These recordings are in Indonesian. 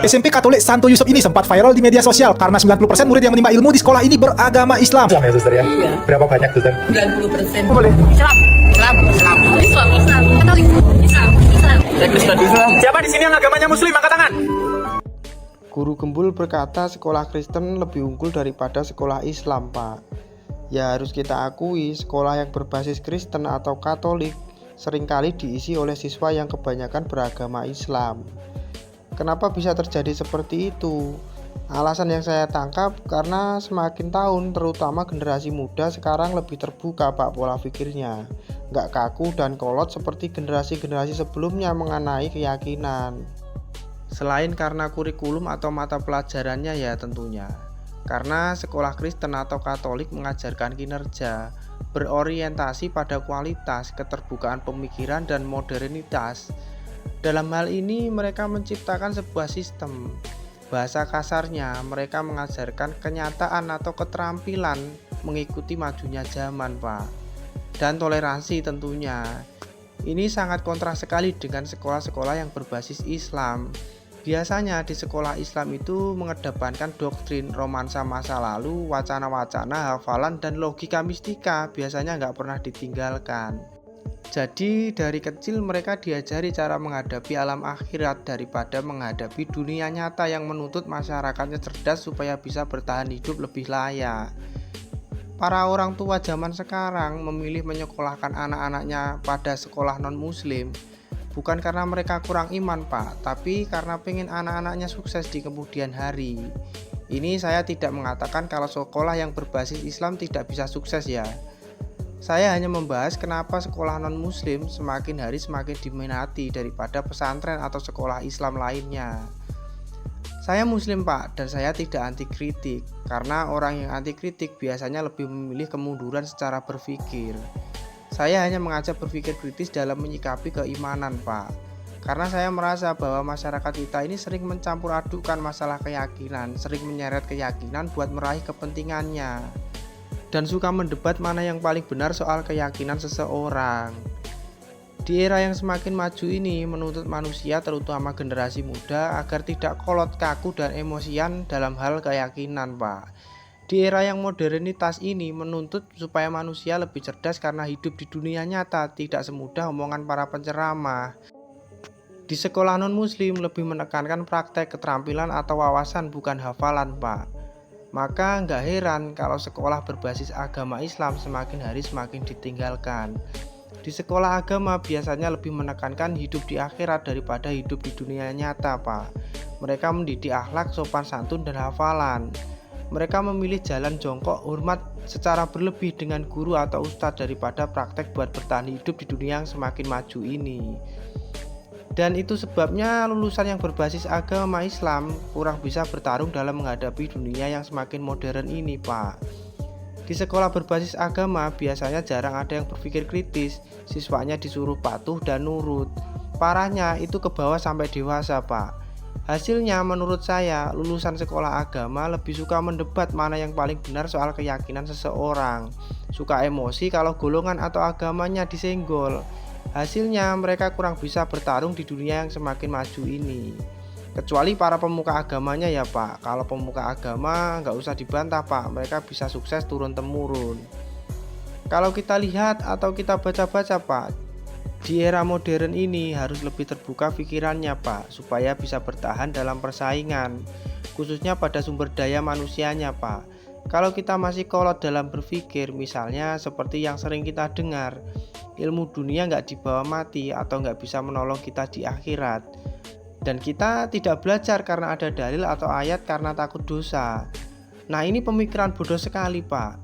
SMP Katolik Santo Yusuf ini sempat viral di media sosial karena 90% murid yang menimba ilmu di sekolah ini beragama Islam. Islam ya suster ya? Iya. Berapa banyak suster? 90%. Boleh. Islam. Islam. Islam. Islam. Islam. Katolik. Islam. Islam. Saya Kristen. Siapa di sini yang agamanya Muslim? Angkat tangan. Guru Gembul berkata sekolah Kristen lebih unggul daripada sekolah Islam, Pak. Ya harus kita akui, sekolah yang berbasis Kristen atau Katolik seringkali diisi oleh siswa yang kebanyakan beragama Islam. Kenapa bisa terjadi seperti itu? Alasan yang saya tangkap karena semakin tahun terutama generasi muda sekarang lebih terbuka Pak pola pikirnya. Nggak kaku dan kolot seperti generasi-generasi sebelumnya mengenai keyakinan. Selain karena kurikulum atau mata pelajarannya ya tentunya. Karena sekolah Kristen atau Katolik mengajarkan kinerja, berorientasi pada kualitas, keterbukaan pemikiran dan modernitas. Dalam hal ini mereka menciptakan sebuah sistem. Bahasa kasarnya mereka mengajarkan kenyataan atau keterampilan mengikuti majunya zaman, Pak. Dan toleransi tentunya. Ini sangat kontras sekali dengan sekolah-sekolah yang berbasis Islam. Biasanya di sekolah Islam itu mengedepankan doktrin, romansa masa lalu, wacana-wacana, hafalan, dan logika mistika biasanya nggak pernah ditinggalkan. Jadi dari kecil mereka diajari cara menghadapi alam akhirat daripada menghadapi dunia nyata yang menuntut masyarakatnya cerdas supaya bisa bertahan hidup lebih layak. Para orang tua zaman sekarang memilih menyekolahkan anak-anaknya pada sekolah non-muslim bukan karena mereka kurang iman, Pak, tapi karena pengen anak-anaknya sukses di kemudian hari. Ini saya tidak mengatakan kalau sekolah yang berbasis Islam tidak bisa sukses ya. Saya hanya membahas kenapa sekolah non-muslim semakin hari semakin diminati daripada pesantren atau sekolah Islam lainnya. Saya muslim, Pak, dan saya tidak anti kritik, karena orang yang anti kritik biasanya lebih memilih kemunduran secara berpikir. Saya hanya mengajak berpikir kritis dalam menyikapi keimanan, Pak. Karena saya merasa bahwa masyarakat kita ini sering mencampur adukan masalah keyakinan, sering menyeret keyakinan buat meraih kepentingannya. Dan suka mendebat mana yang paling benar soal keyakinan seseorang. Di era yang semakin maju ini menuntut manusia terutama generasi muda agar tidak kolot kaku dan emosian dalam hal keyakinan, Pak. Di era yang modernitas ini menuntut supaya manusia lebih cerdas karena hidup di dunia nyata tidak semudah omongan para penceramah. Di sekolah non-muslim lebih menekankan praktek keterampilan atau wawasan bukan hafalan, Pak. Maka nggak heran kalau sekolah berbasis agama Islam semakin hari semakin ditinggalkan. Di sekolah agama biasanya lebih menekankan hidup di akhirat daripada hidup di dunia nyata, Pak. Mereka mendidik akhlak, sopan santun, dan hafalan. Mereka memilih jalan jongkok, hormat secara berlebih dengan guru atau ustadz daripada praktek buat bertahan hidup di dunia yang semakin maju ini. Dan itu sebabnya lulusan yang berbasis agama Islam kurang bisa bertarung dalam menghadapi dunia yang semakin modern ini, Pak. Di sekolah berbasis agama biasanya jarang ada yang berpikir kritis, siswanya disuruh patuh dan nurut. Parahnya itu ke bawah sampai dewasa, Pak. Hasilnya menurut saya lulusan sekolah agama lebih suka mendebat mana yang paling benar soal keyakinan seseorang. Suka emosi kalau golongan atau agamanya disenggol. Hasilnya mereka kurang bisa bertarung di dunia yang semakin maju ini. Kecuali para pemuka agamanya ya, Pak. Kalau pemuka agama nggak usah dibantah, Pak. Mereka bisa sukses turun-temurun. Kalau kita lihat atau kita baca-baca, Pak, di era modern ini harus lebih terbuka pikirannya, Pak, supaya bisa bertahan dalam persaingan, khususnya pada sumber daya manusianya, Pak. Kalau kita masih kolot dalam berpikir, misalnya seperti yang sering kita dengar, ilmu dunia nggak dibawa mati atau nggak bisa menolong kita di akhirat. Dan kita tidak belajar karena ada dalil atau ayat karena takut dosa. Nah ini pemikiran bodoh sekali, Pak.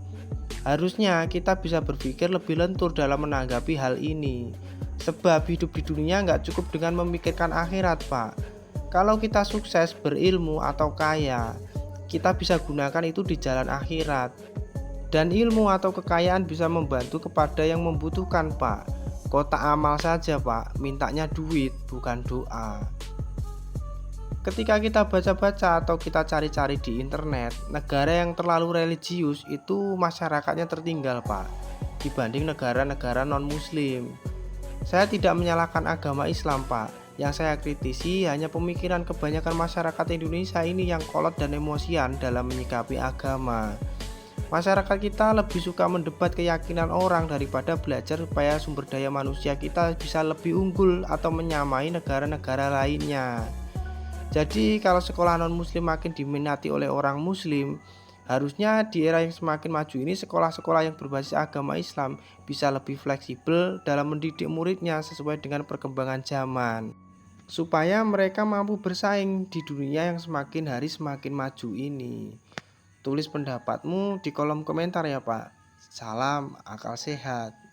Harusnya kita bisa berpikir lebih lentur dalam menanggapi hal ini. Sebab hidup di dunia nggak cukup dengan memikirkan akhirat, Pak. Kalau kita sukses, berilmu atau kaya, kita bisa gunakan itu di jalan akhirat. Dan ilmu atau kekayaan bisa membantu kepada yang membutuhkan, Pak. Kotak amal saja, Pak, mintanya duit bukan doa. Ketika kita baca-baca atau kita cari-cari di internet, negara yang terlalu religius itu masyarakatnya tertinggal, Pak, dibanding negara-negara non-muslim. Saya tidak menyalahkan agama Islam, Pak. Yang saya kritisi hanya pemikiran kebanyakan masyarakat Indonesia ini yang kolot dan emosian dalam menyikapi agama. Masyarakat kita lebih suka mendebat keyakinan orang daripada belajar supaya sumber daya manusia kita bisa lebih unggul atau menyamai negara-negara lainnya. Jadi kalau sekolah non-muslim makin diminati oleh orang muslim, harusnya di era yang semakin maju ini sekolah-sekolah yang berbasis agama Islam bisa lebih fleksibel dalam mendidik muridnya sesuai dengan perkembangan zaman, supaya mereka mampu bersaing di dunia yang semakin hari semakin maju ini. Tulis pendapatmu di kolom komentar ya Pak. Salam akal sehat.